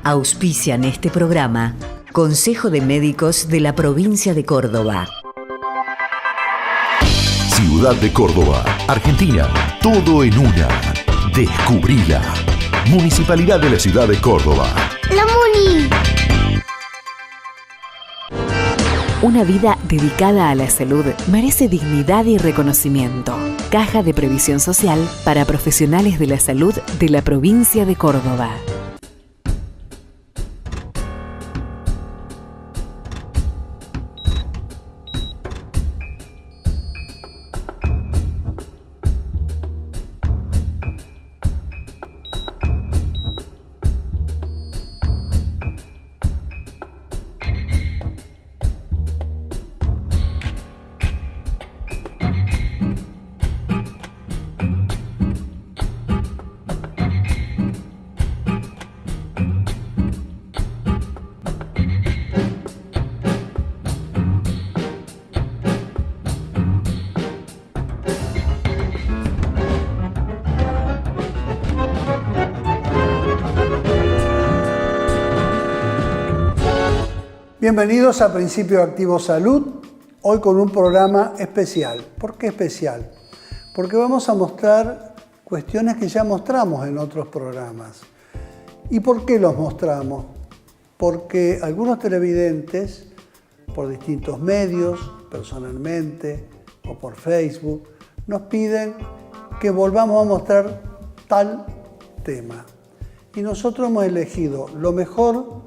Auspician este programa Consejo de Médicos de la Provincia de Córdoba. Ciudad de Córdoba, Argentina. Todo en una. Descubrila. Municipalidad de la Ciudad de Córdoba. ¡La Muni! Una vida dedicada a la salud merece dignidad y reconocimiento. Caja de Previsión Social para profesionales de la salud de la provincia de Córdoba. Bienvenidos a Principio Activo Salud, hoy con un programa especial. ¿Por qué especial? Porque vamos a mostrar cuestiones que ya mostramos en otros programas. ¿Y por qué los mostramos? Porque algunos televidentes, por distintos medios, personalmente o por Facebook, nos piden que volvamos a mostrar tal tema. Y nosotros hemos elegido lo mejor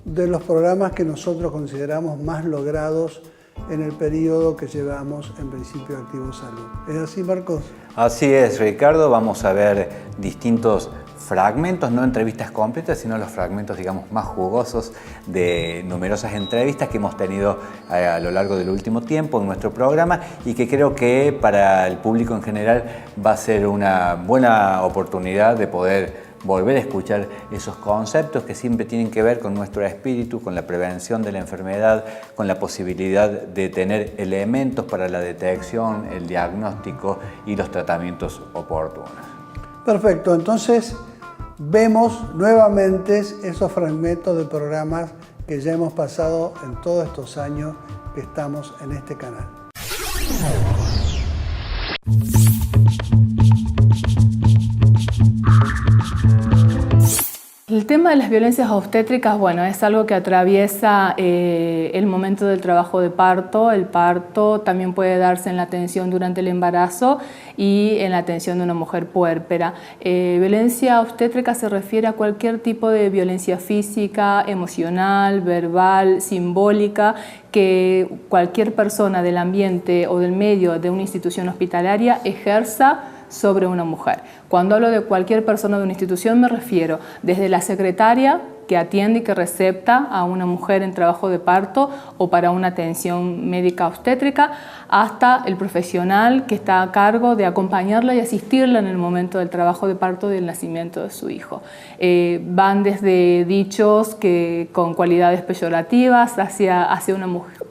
de los programas que nosotros consideramos más logrados en el periodo que llevamos en Principio Activo Salud. ¿Es así, Marcos? Así es, Ricardo. Vamos a ver distintos fragmentos, no entrevistas completas, sino los fragmentos, digamos, más jugosos de numerosas entrevistas que hemos tenido a lo largo del último tiempo en nuestro programa y que creo que para el público en general va a ser una buena oportunidad de poder volver a escuchar esos conceptos que siempre tienen que ver con nuestro espíritu, con la prevención de la enfermedad, con la posibilidad de tener elementos para la detección, el diagnóstico y los tratamientos oportunos. Perfecto, entonces vemos nuevamente esos fragmentos de programas que ya hemos pasado en todos estos años que estamos en este canal. El tema de las violencias obstétricas, bueno, es algo que atraviesa el momento del trabajo de parto. El parto también puede darse en la atención durante el embarazo y en la atención de una mujer puérpera. Violencia obstétrica se refiere a cualquier tipo de violencia física, emocional, verbal, simbólica, que cualquier persona del ambiente o del medio de una institución hospitalaria ejerza sobre una mujer. Cuando hablo de cualquier persona de una institución me refiero desde la secretaria que atiende y que recepta a una mujer en trabajo de parto o para una atención médica obstétrica hasta el profesional que está a cargo de acompañarla y asistirla en el momento del trabajo de parto y del nacimiento de su hijo. Van desde dichos que con cualidades peyorativas hacia una mujer,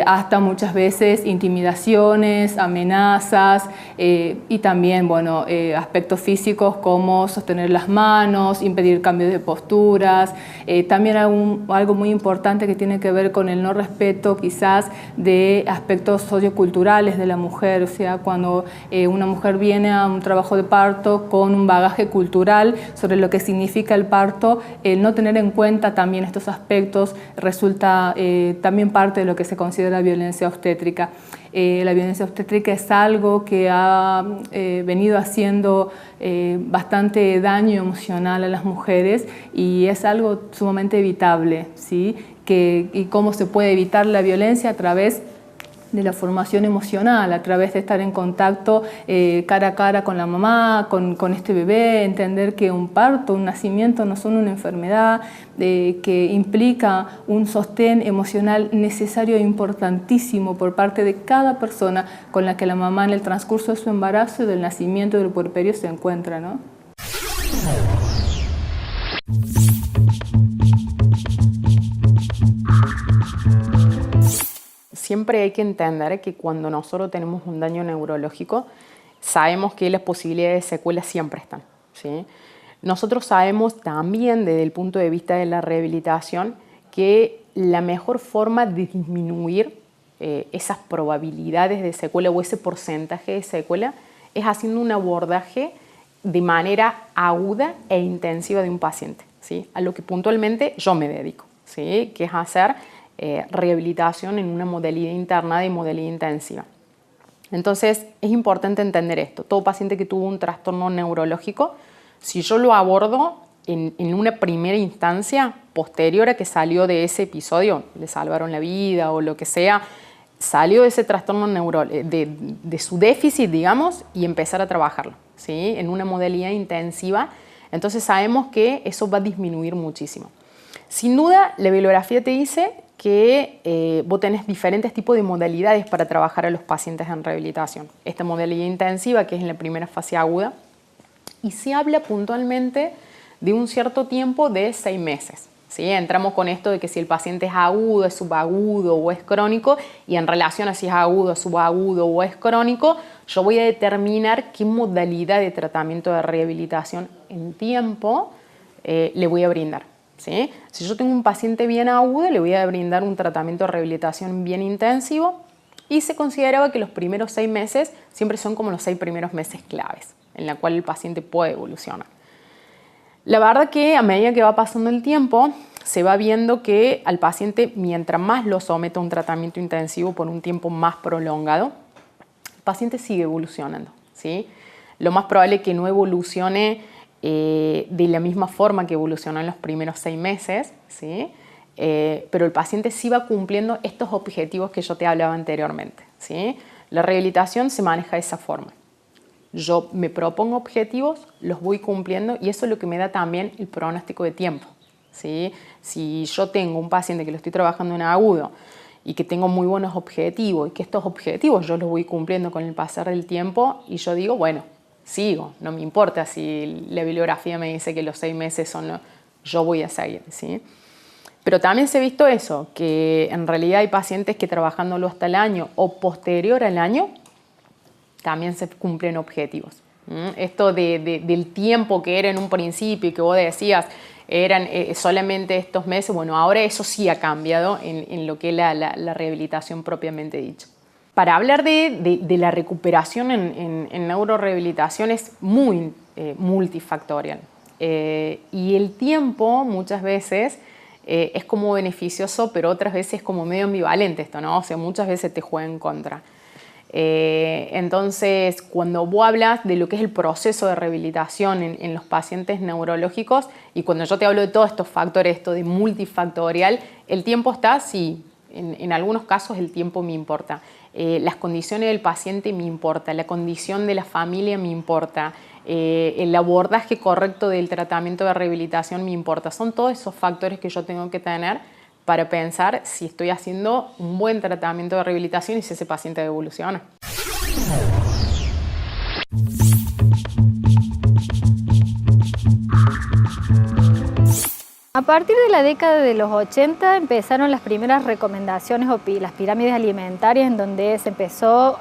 hasta muchas veces intimidaciones, amenazas y también, bueno, aspectos físicos como sostener las manos, impedir cambios de posturas. También algo muy importante que tiene que ver con el no respeto quizás de aspectos socioculturales de la mujer, o sea, cuando una mujer viene a un trabajo de parto con un bagaje cultural sobre lo que significa el parto, el no tener en cuenta también estos aspectos resulta también parte de lo que se considera violencia obstétrica. La violencia obstétrica es algo que ha venido haciendo bastante daño emocional a las mujeres y es algo sumamente evitable, ¿sí? Y cómo se puede evitar la violencia a través de la formación emocional, a través de estar en contacto cara a cara con la mamá, con este bebé, entender que un parto, un nacimiento no son una enfermedad, que implica un sostén emocional necesario e importantísimo por parte de cada persona con la que la mamá en el transcurso de su embarazo y del nacimiento y del puerperio se encuentra, ¿no? Siempre hay que entender que cuando nosotros tenemos un daño neurológico, sabemos que las posibilidades de secuelas siempre están, ¿sí? Nosotros sabemos también desde el punto de vista de la rehabilitación que la mejor forma de disminuir esas probabilidades de secuela o ese porcentaje de secuela es haciendo un abordaje de manera aguda e intensiva de un paciente, ¿sí? A lo que puntualmente yo me dedico, ¿sí? Que es hacer rehabilitación en una modalidad internada y modalidad intensiva. Entonces es importante entender esto. Todo paciente que tuvo un trastorno neurológico, si yo lo abordo en una primera instancia posterior a que salió de ese episodio, le salvaron la vida o lo que sea, salió de ese trastorno de su déficit, digamos, y empezar a trabajarlo, ¿sí? En una modalidad intensiva, entonces sabemos que eso va a disminuir muchísimo. Sin duda, la bibliografía te dice que vos tenés diferentes tipos de modalidades para trabajar a los pacientes en rehabilitación. Esta modalidad intensiva, que es en la primera fase aguda, y se habla puntualmente de un cierto tiempo de 6 meses. ¿Sí? Entramos con esto de que si el paciente es agudo, es subagudo o es crónico, y en relación a si es agudo, subagudo o es crónico, yo voy a determinar qué modalidad de tratamiento de rehabilitación en tiempo le voy a brindar. ¿Sí? Si yo tengo un paciente bien agudo, le voy a brindar un tratamiento de rehabilitación bien intensivo, y se consideraba que los primeros 6 meses siempre son como los 6 primeros meses claves, en la cual el paciente puede evolucionar. La verdad que a medida que va pasando el tiempo, se va viendo que al paciente, mientras más lo someta a un tratamiento intensivo por un tiempo más prolongado, el paciente sigue evolucionando, ¿sí? Lo más probable es que no evolucione de la misma forma que evolucionó en los primeros 6 meses, ¿sí? Pero el paciente sí va cumpliendo estos objetivos que yo te hablaba anteriormente, ¿sí? La rehabilitación se maneja de esa forma. Yo me propongo objetivos, los voy cumpliendo, y eso es lo que me da también el pronóstico de tiempo, ¿sí? Si yo tengo un paciente que lo estoy trabajando en agudo y que tengo muy buenos objetivos y que estos objetivos yo los voy cumpliendo con el pasar del tiempo, y yo digo, bueno, sigo, no me importa si la bibliografía me dice que los 6 meses son yo voy a seguir, ¿sí? Pero también se ha visto eso, que en realidad hay pacientes que trabajándolo hasta el año o posterior al año también se cumplen objetivos. Esto del tiempo que era en un principio y que vos decías eran solamente estos meses, bueno, ahora eso sí ha cambiado en lo que es la rehabilitación propiamente dicha. Para hablar de la recuperación en neurorehabilitación es muy multifactorial. Y el tiempo muchas veces es como beneficioso, pero otras veces es como medio ambivalente esto, ¿no? O sea, muchas veces te juega en contra. Entonces, cuando vos hablas de lo que es el proceso de rehabilitación en los pacientes neurológicos, y cuando yo te hablo de todos estos factores, esto de multifactorial, el tiempo está, sí, en algunos casos el tiempo me importa. Las condiciones del paciente me importa, la condición de la familia me importa, el abordaje correcto del tratamiento de rehabilitación me importa. Son todos esos factores que yo tengo que tener para pensar si estoy haciendo un buen tratamiento de rehabilitación y si ese paciente evoluciona. A partir de la década de los 80 empezaron las primeras recomendaciones o las pirámides alimentarias, en donde se empezó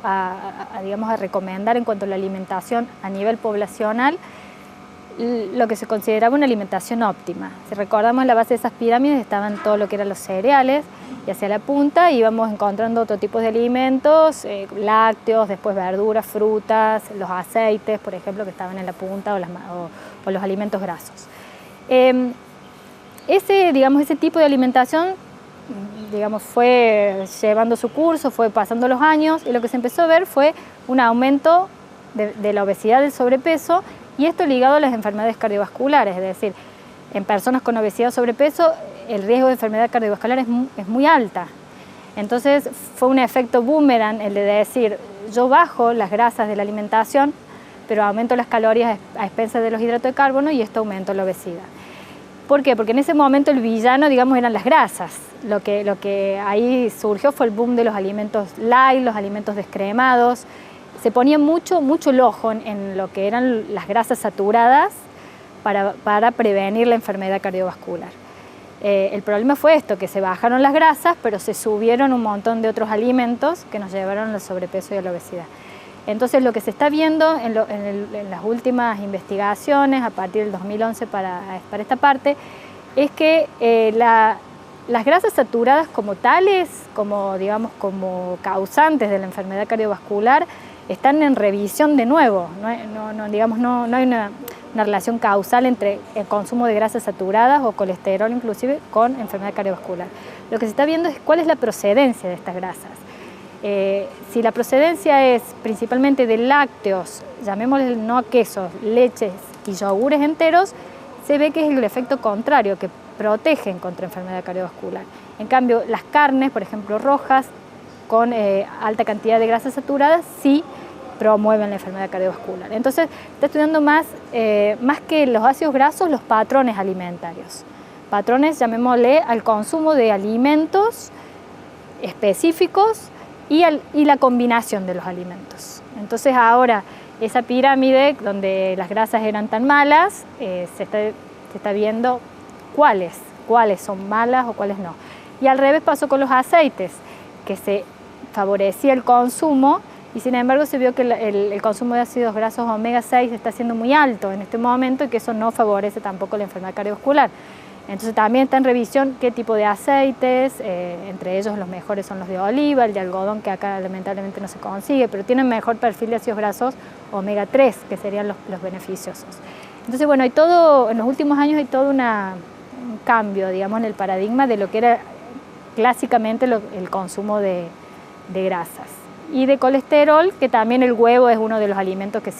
digamos, a recomendar en cuanto a la alimentación a nivel poblacional lo que se consideraba una alimentación óptima. Si recordamos, en la base de esas pirámides estaban todo lo que eran los cereales, y hacia la punta íbamos encontrando otro tipo de alimentos, lácteos, después verduras, frutas, los aceites, por ejemplo, que estaban en la punta, o los alimentos grasos. Ese tipo de alimentación, digamos, fue llevando su curso, fue pasando los años, y lo que se empezó a ver fue un aumento de la obesidad, del sobrepeso, y esto ligado a las enfermedades cardiovasculares, es decir, en personas con obesidad o sobrepeso el riesgo de enfermedad cardiovascular es muy alta. Entonces fue un efecto boomerang el de decir, yo bajo las grasas de la alimentación, pero aumento las calorías a expensas de los hidratos de carbono, y esto aumentó la obesidad. ¿Por qué? Porque en ese momento el villano, digamos, eran las grasas. Lo que ahí surgió fue el boom de los alimentos light, los alimentos descremados. Se ponía mucho el ojo en lo que eran las grasas saturadas para prevenir la enfermedad cardiovascular. El problema fue esto, que se bajaron las grasas, pero se subieron un montón de otros alimentos que nos llevaron al sobrepeso y a la obesidad. Entonces lo que se está viendo en las últimas investigaciones a partir del 2011 para esta parte es que las grasas saturadas como tales, como causantes de la enfermedad cardiovascular, están en revisión de nuevo. No hay una relación causal entre el consumo de grasas saturadas o colesterol inclusive con enfermedad cardiovascular. Lo que se está viendo es cuál es la procedencia de estas grasas. Si la procedencia es principalmente de lácteos, llamémosle no a quesos, leches y yogures enteros, se ve que es el efecto contrario, que protegen contra enfermedad cardiovascular. En cambio, las carnes, por ejemplo, rojas, con alta cantidad de grasas saturadas, sí promueven la enfermedad cardiovascular. Entonces, está estudiando más que los ácidos grasos, los patrones alimentarios. Patrones, llamémosle al consumo de alimentos específicos y la combinación de los alimentos. Entonces ahora esa pirámide donde las grasas eran tan malas, se está viendo cuáles son malas o cuáles no. Y al revés pasó con los aceites, que se favorecía el consumo y sin embargo se vio que el consumo de ácidos grasos omega 6 está siendo muy alto en este momento y que eso no favorece tampoco la enfermedad cardiovascular. Entonces también está en revisión qué tipo de aceites, entre ellos los mejores son los de oliva, el de algodón que acá lamentablemente no se consigue, pero tienen mejor perfil de ácidos grasos omega 3, que serían los beneficiosos. Entonces bueno, en los últimos años hay todo un cambio, digamos, en el paradigma de lo que era clásicamente el consumo de grasas. Y de colesterol, que también el huevo es uno de los alimentos que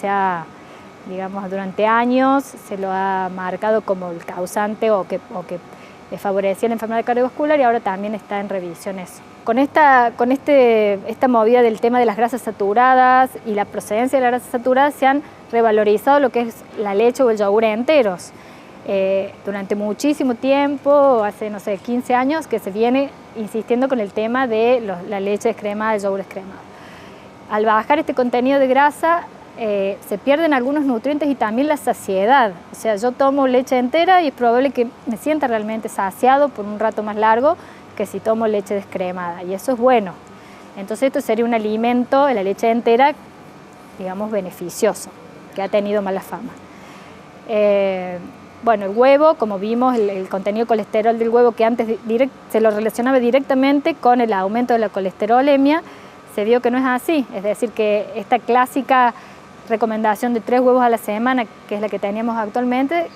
durante años se lo ha marcado como el causante o que favorecía la enfermedad cardiovascular y ahora también está en revisión eso. Con esta movida del tema de las grasas saturadas y la procedencia de las grasas saturadas se han revalorizado lo que es la leche o el yogur enteros. Durante muchísimo tiempo, hace 15 años, que se viene insistiendo con el tema de la leche descremada, el yogur descremado. Al bajar este contenido de grasa, se pierden algunos nutrientes y también la saciedad. O sea, yo tomo leche entera y es probable que me sienta realmente saciado por un rato más largo que si tomo leche descremada, y eso es bueno. Entonces esto sería un alimento, la leche entera, digamos, beneficioso, que ha tenido mala fama. Bueno, el huevo, como vimos, el contenido de colesterol del huevo, que antes se lo relacionaba directamente con el aumento de la colesterolemia, se vio que no es así. Es decir, que esta clásica recomendación de 3 huevos a la semana, que es la que teníamos actualmente,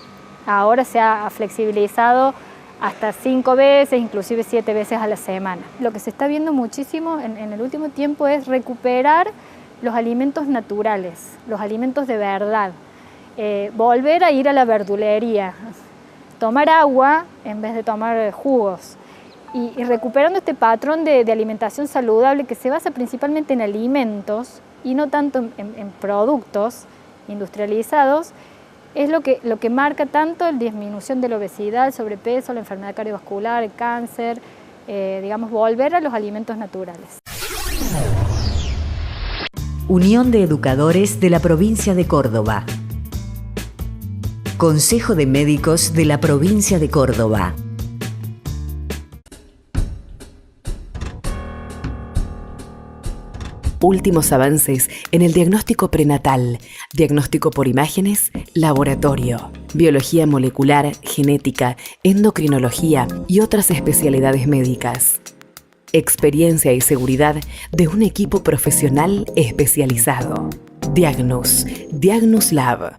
ahora se ha flexibilizado hasta 5 veces, inclusive 7 veces a la semana. Lo que se está viendo muchísimo en el último tiempo es recuperar los alimentos naturales, los alimentos de verdad. Volver a ir a la verdulería, tomar agua en vez de tomar jugos y recuperando este patrón de alimentación saludable que se basa principalmente en alimentos y no tanto en productos industrializados, es lo que marca tanto la disminución de la obesidad, el sobrepeso, la enfermedad cardiovascular, el cáncer, volver a los alimentos naturales. Unión de Educadores de la Provincia de Córdoba. Consejo de Médicos de la Provincia de Córdoba. Últimos avances en el diagnóstico prenatal, diagnóstico por imágenes, laboratorio, biología molecular, genética, endocrinología y otras especialidades médicas. Experiencia y seguridad de un equipo profesional especializado. Diagnus Lab.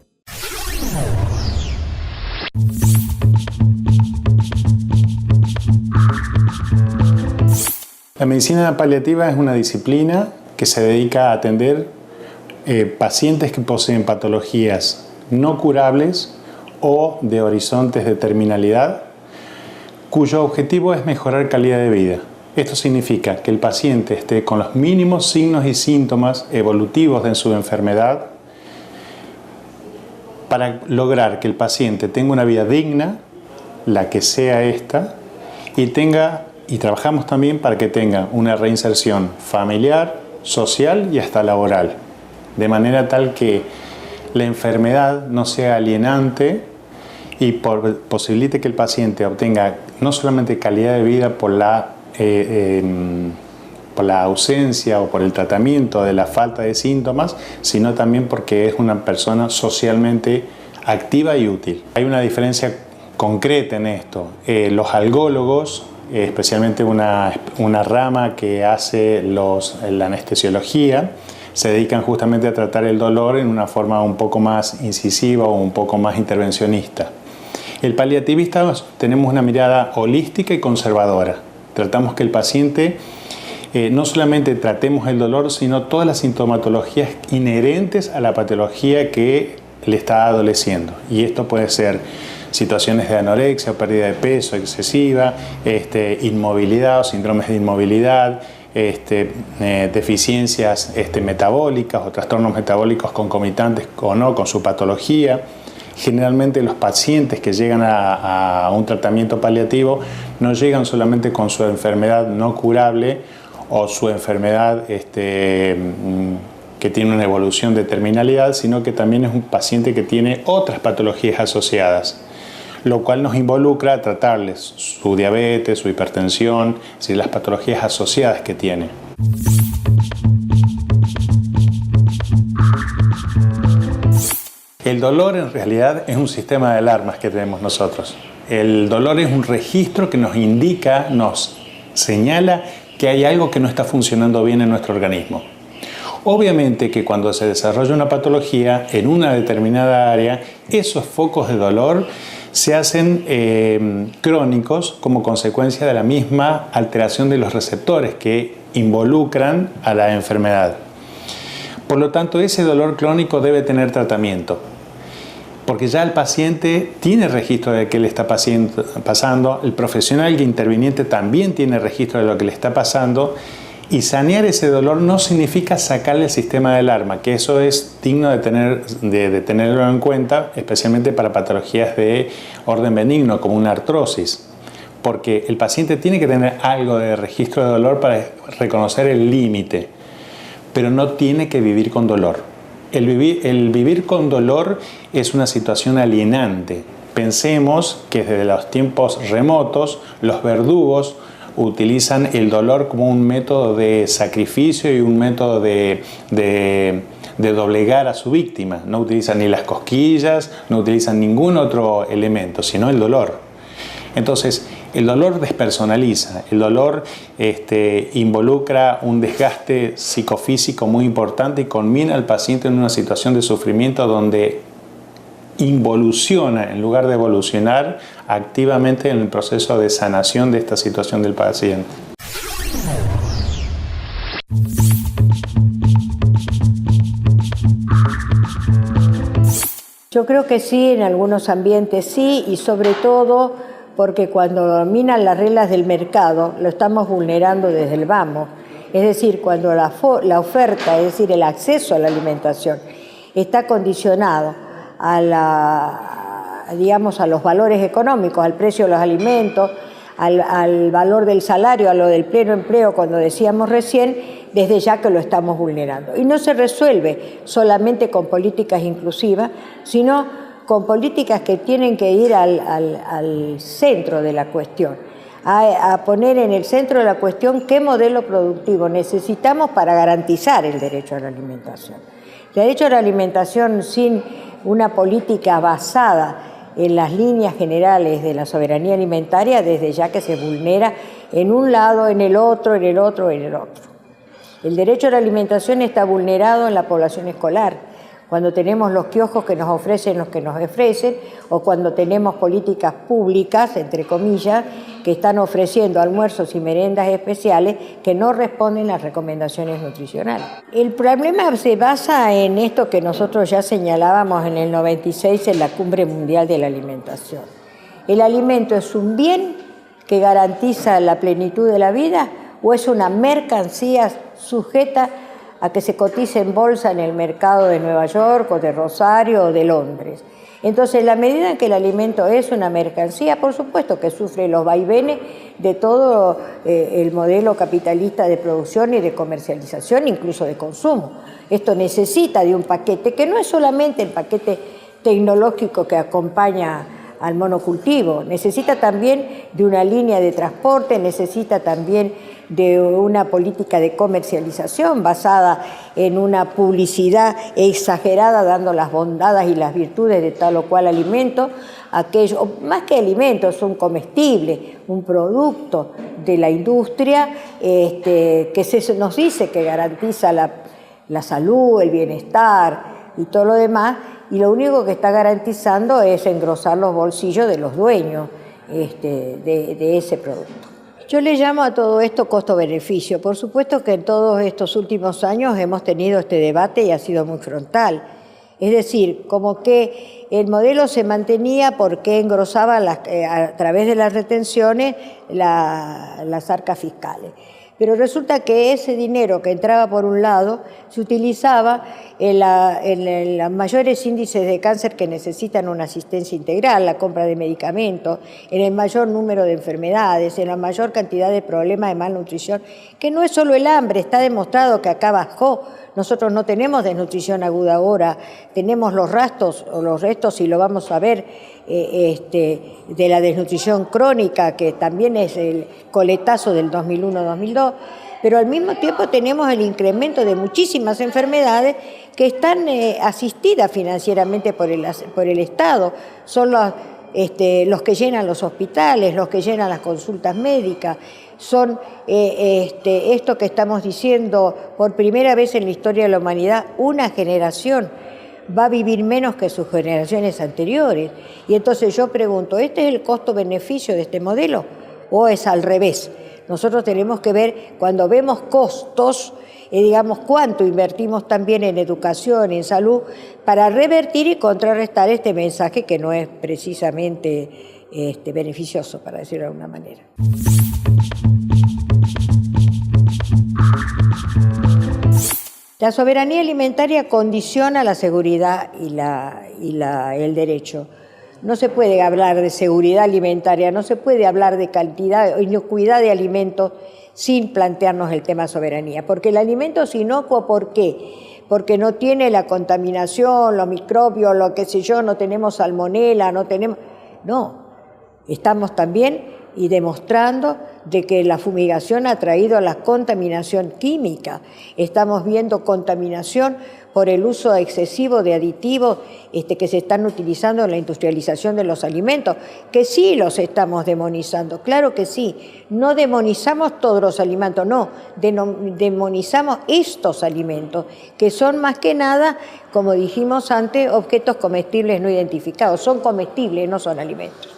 La medicina paliativa es una disciplina que se dedica a atender pacientes que poseen patologías no curables o de horizontes de terminalidad, cuyo objetivo es mejorar calidad de vida. Esto significa que el paciente esté con los mínimos signos y síntomas evolutivos de su enfermedad para lograr que el paciente tenga una vida digna, la que sea esta, y trabajamos también para que tenga una reinserción familiar, social y hasta laboral, de manera tal que la enfermedad no sea alienante y posibilite que el paciente obtenga no solamente calidad de vida por por la ausencia o por el tratamiento de la falta de síntomas, sino también porque es una persona socialmente activa y útil. Hay una diferencia concreta en esto. Los algólogos, especialmente una rama que hace la anestesiología, se dedican justamente a tratar el dolor en una forma un poco más incisiva o un poco más intervencionista. El paliativista tenemos una mirada holística y conservadora. Tratamos que el paciente no solamente tratemos el dolor, sino todas las sintomatologías inherentes a la patología que le está adoleciendo. Y esto puede ser situaciones de anorexia o pérdida de peso excesiva, inmovilidad o síndromes de inmovilidad, deficiencias metabólicas o trastornos metabólicos concomitantes o no con su patología. Generalmente los pacientes que llegan a un tratamiento paliativo no llegan solamente con su enfermedad no curable o su enfermedad que tiene una evolución de terminalidad, sino que también es un paciente que tiene otras patologías asociadas, lo cual nos involucra a tratarles su diabetes, su hipertensión, es decir, las patologías asociadas que tiene. El dolor en realidad es un sistema de alarmas que tenemos nosotros. El dolor es un registro que nos indica, nos señala que hay algo que no está funcionando bien en nuestro organismo. Obviamente que cuando se desarrolla una patología en una determinada área, esos focos de dolor se hacen crónicos como consecuencia de la misma alteración de los receptores que involucran a la enfermedad. Por lo tanto, ese dolor crónico debe tener tratamiento, porque ya el paciente tiene registro de qué le está pasando, el profesional interviniente también tiene registro de lo que le está pasando, y sanear ese dolor no significa sacarle el sistema de alarma, que eso es digno de tenerlo en cuenta, especialmente para patologías de orden benigno, como una artrosis, porque el paciente tiene que tener algo de registro de dolor para reconocer el límite, pero no tiene que vivir con dolor. El vivir con dolor es una situación alienante. Pensemos que desde los tiempos remotos, los verdugos utilizan el dolor como un método de sacrificio y un método de doblegar a su víctima. No utilizan ni las cosquillas, no utilizan ningún otro elemento, sino el dolor. Entonces, el dolor despersonaliza, el dolor involucra un desgaste psicofísico muy importante y conmina al paciente en una situación de sufrimiento donde involuciona en lugar de evolucionar activamente en el proceso de sanación de esta situación del paciente. Yo creo que sí, en algunos ambientes sí, y sobre todo porque cuando dominan las reglas del mercado lo estamos vulnerando desde el vamos. Es decir, cuando la oferta, es decir, el acceso a la alimentación está condicionado a los valores económicos, al precio de los alimentos, al valor del salario, a lo del pleno empleo, cuando decíamos recién, desde ya que lo estamos vulnerando. Y no se resuelve solamente con políticas inclusivas, sino con políticas que tienen que ir al centro de la cuestión, a poner en el centro de la cuestión qué modelo productivo necesitamos para garantizar el derecho a la alimentación. El derecho a la alimentación sin una política basada en las líneas generales de la soberanía alimentaria, desde ya que se vulnera en un lado, en el otro, en el otro, en el otro. El derecho a la alimentación está vulnerado en la población escolar, cuando tenemos los kioscos que nos ofrecen los que nos ofrecen, o cuando tenemos políticas públicas, entre comillas, que están ofreciendo almuerzos y merendas especiales que no responden a las recomendaciones nutricionales. El problema se basa en esto que nosotros ya señalábamos en el 96 en la Cumbre Mundial de la Alimentación. ¿El alimento es un bien que garantiza la plenitud de la vida o es una mercancía sujeta a que se cotice en bolsa en el mercado de Nueva York o de Rosario o de Londres? Entonces, en la medida en que el alimento es una mercancía, por supuesto que sufre los vaivenes de todo el modelo capitalista de producción y de comercialización, incluso de consumo. Esto necesita de un paquete que no es solamente el paquete tecnológico que acompaña al monocultivo, necesita también de una línea de transporte, necesita también de una política de comercialización basada en una publicidad exagerada, dando las bondades y las virtudes de tal o cual alimento, aquello, más que alimento, es un comestible, un producto de la industria que nos dice que garantiza la salud, el bienestar y todo lo demás, y lo único que está garantizando es engrosar los bolsillos de los dueños de ese producto. Yo le llamo a todo esto costo-beneficio. Por supuesto que en todos estos últimos años hemos tenido este debate y ha sido muy frontal. Es decir, como que el modelo se mantenía porque engrosaba a través de las retenciones las arcas fiscales. Pero resulta que ese dinero que entraba por un lado se utilizaba en los mayores índices de cáncer que necesitan una asistencia integral, la compra de medicamentos, en el mayor número de enfermedades, en la mayor cantidad de problemas de malnutrición, que no es solo el hambre, está demostrado que acá bajó. Nosotros no tenemos desnutrición aguda ahora, tenemos los restos, y lo vamos a ver, de la desnutrición crónica, que también es el coletazo del 2001-2002, pero al mismo tiempo tenemos el incremento de muchísimas enfermedades que están asistidas financieramente por el Estado. Son los que llenan los hospitales, los que llenan las consultas médicas, son esto que estamos diciendo por primera vez en la historia de la humanidad, una generación va a vivir menos que sus generaciones anteriores. Y entonces yo pregunto, ¿este es el costo-beneficio de este modelo o es al revés? Nosotros tenemos que ver, cuando vemos costos, digamos, cuánto invertimos también en educación, en salud, para revertir y contrarrestar este mensaje que no es precisamente beneficioso, para decirlo de alguna manera. La soberanía alimentaria condiciona la seguridad y el derecho. No se puede hablar de seguridad alimentaria, no se puede hablar de cantidad o inocuidad de alimentos sin plantearnos el tema soberanía. Porque el alimento es inocuo, ¿por qué? Porque no tiene la contaminación, los microbios, lo que sé yo, no tenemos salmonela, No, estamos también y demostrando de que la fumigación ha traído la contaminación química. Estamos viendo contaminación por el uso excesivo de aditivos que se están utilizando en la industrialización de los alimentos, que sí los estamos demonizando, claro que sí. No demonizamos todos los alimentos, no, demonizamos estos alimentos, que son más que nada, como dijimos antes, objetos comestibles no identificados. Son comestibles, no son alimentos.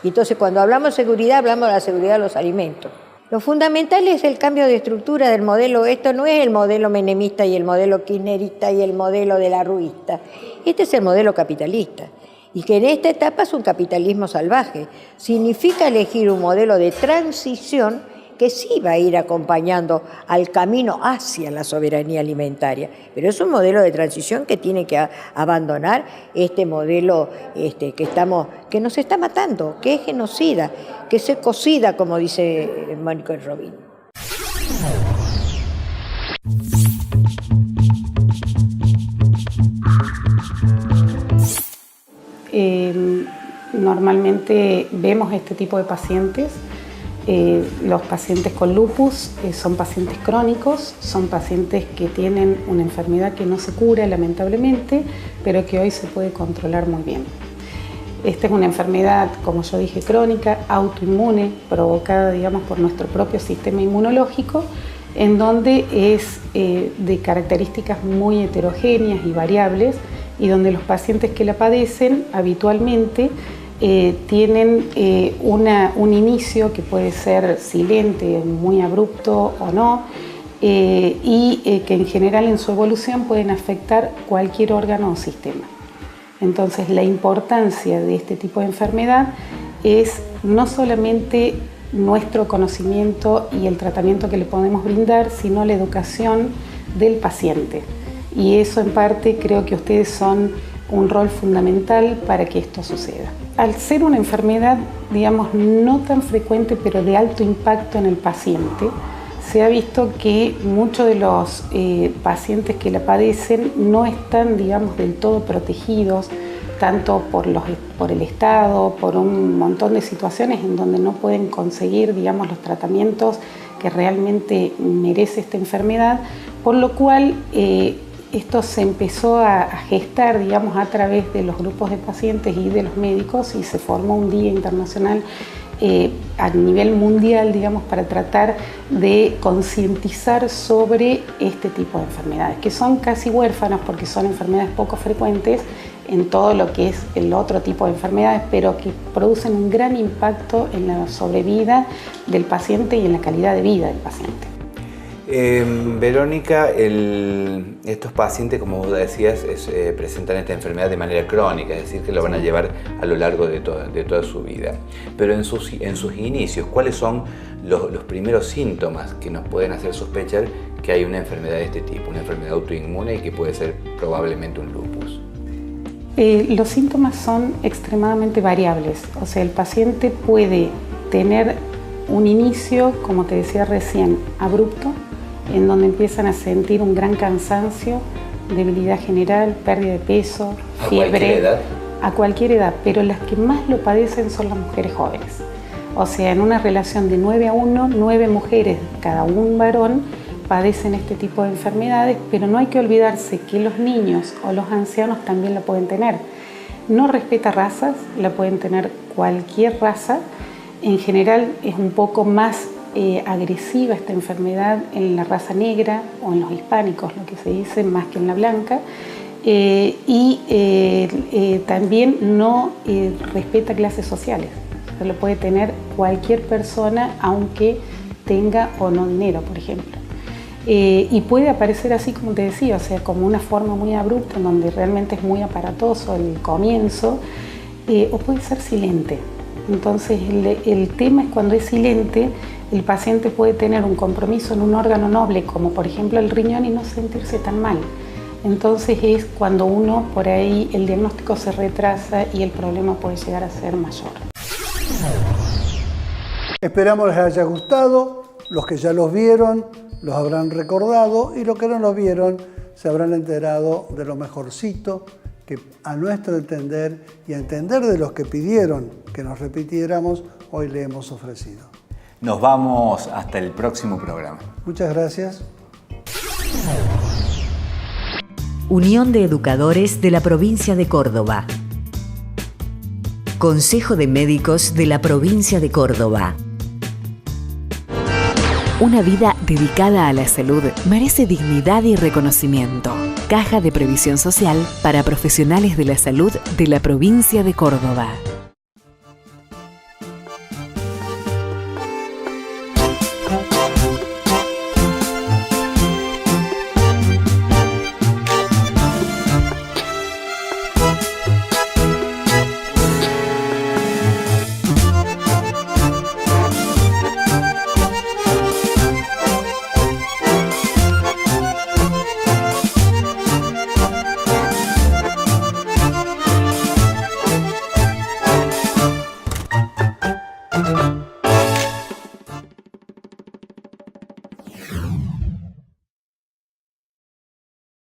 Entonces, cuando hablamos de seguridad, hablamos de la seguridad de los alimentos. Lo fundamental es el cambio de estructura del modelo. Esto no es el modelo menemista y el modelo kirchnerista y el modelo de la ruista. Este es el modelo capitalista. Y que en esta etapa es un capitalismo salvaje. Significa elegir un modelo de transición que sí va a ir acompañando al camino hacia la soberanía alimentaria. Pero es un modelo de transición que tiene que abandonar este modelo que nos está matando, que es genocida, que es ecocida, como dice Mónica Robin. Normalmente vemos este tipo de pacientes. Los pacientes con lupus son pacientes crónicos, son pacientes que tienen una enfermedad que no se cura lamentablemente, pero que hoy se puede controlar muy bien. Esta es una enfermedad, como yo dije, crónica, autoinmune, provocada, digamos, por nuestro propio sistema inmunológico, en donde es de características muy heterogéneas y variables, y donde los pacientes que la padecen habitualmente tienen un inicio que puede ser silente, muy abrupto o no, y que en general en su evolución pueden afectar cualquier órgano o sistema. Entonces, la importancia de este tipo de enfermedad es no solamente nuestro conocimiento y el tratamiento que le podemos brindar, sino la educación del paciente. Y eso en parte creo que ustedes son un rol fundamental para que esto suceda. Al ser una enfermedad, digamos, no tan frecuente, pero de alto impacto en el paciente, se ha visto que muchos de los pacientes que la padecen no están, digamos, del todo protegidos tanto por el Estado, por un montón de situaciones en donde no pueden conseguir, digamos, los tratamientos que realmente merece esta enfermedad, por lo cual esto se empezó a gestar, digamos, a través de los grupos de pacientes y de los médicos, y se formó un día internacional a nivel mundial, digamos, para tratar de concientizar sobre este tipo de enfermedades, que son casi huérfanas porque son enfermedades poco frecuentes en todo lo que es el otro tipo de enfermedades, pero que producen un gran impacto en la sobrevida del paciente y en la calidad de vida del paciente. Verónica, estos pacientes, como vos decías, presentan esta enfermedad de manera crónica, es decir, que lo van a llevar a lo largo de toda su vida. Pero en sus inicios, ¿cuáles son los primeros síntomas que nos pueden hacer sospechar que hay una enfermedad de este tipo, una enfermedad autoinmune y que puede ser probablemente un lupus? Los síntomas son extremadamente variables, o sea, el paciente puede tener un inicio, como te decía recién, abrupto, en donde empiezan a sentir un gran cansancio, debilidad general, pérdida de peso, fiebre. ¿A cualquier edad? A cualquier edad, pero las que más lo padecen son las mujeres jóvenes. O sea, en una relación de 9-1, 9 mujeres, cada un varón, padecen este tipo de enfermedades, pero no hay que olvidarse que los niños o los ancianos también la pueden tener. No respeta razas, la pueden tener cualquier raza. En general es un poco más agresiva esta enfermedad en la raza negra o en los hispánicos, lo que se dice, más que en la blanca. También no respeta clases sociales. Se lo puede tener cualquier persona, aunque tenga o no dinero, por ejemplo. Y puede aparecer así, como te decía, o sea, como una forma muy abrupta, en donde realmente es muy aparatoso el comienzo, o puede ser silente. Entonces el tema es cuando es silente, el paciente puede tener un compromiso en un órgano noble, como por ejemplo el riñón, y no sentirse tan mal. Entonces es cuando uno, por ahí, el diagnóstico se retrasa y el problema puede llegar a ser mayor. Esperamos les haya gustado, los que ya los vieron los habrán recordado y los que no los vieron se habrán enterado de lo mejorcito que a nuestro entender y a entender de los que pidieron que nos repitiéramos, hoy le hemos ofrecido. Nos vamos hasta el próximo programa. Muchas gracias. Unión de Educadores de la Provincia de Córdoba. Consejo de Médicos de la Provincia de Córdoba. Una vida dedicada a la salud merece dignidad y reconocimiento. Caja de Previsión Social para profesionales de la salud de la provincia de Córdoba.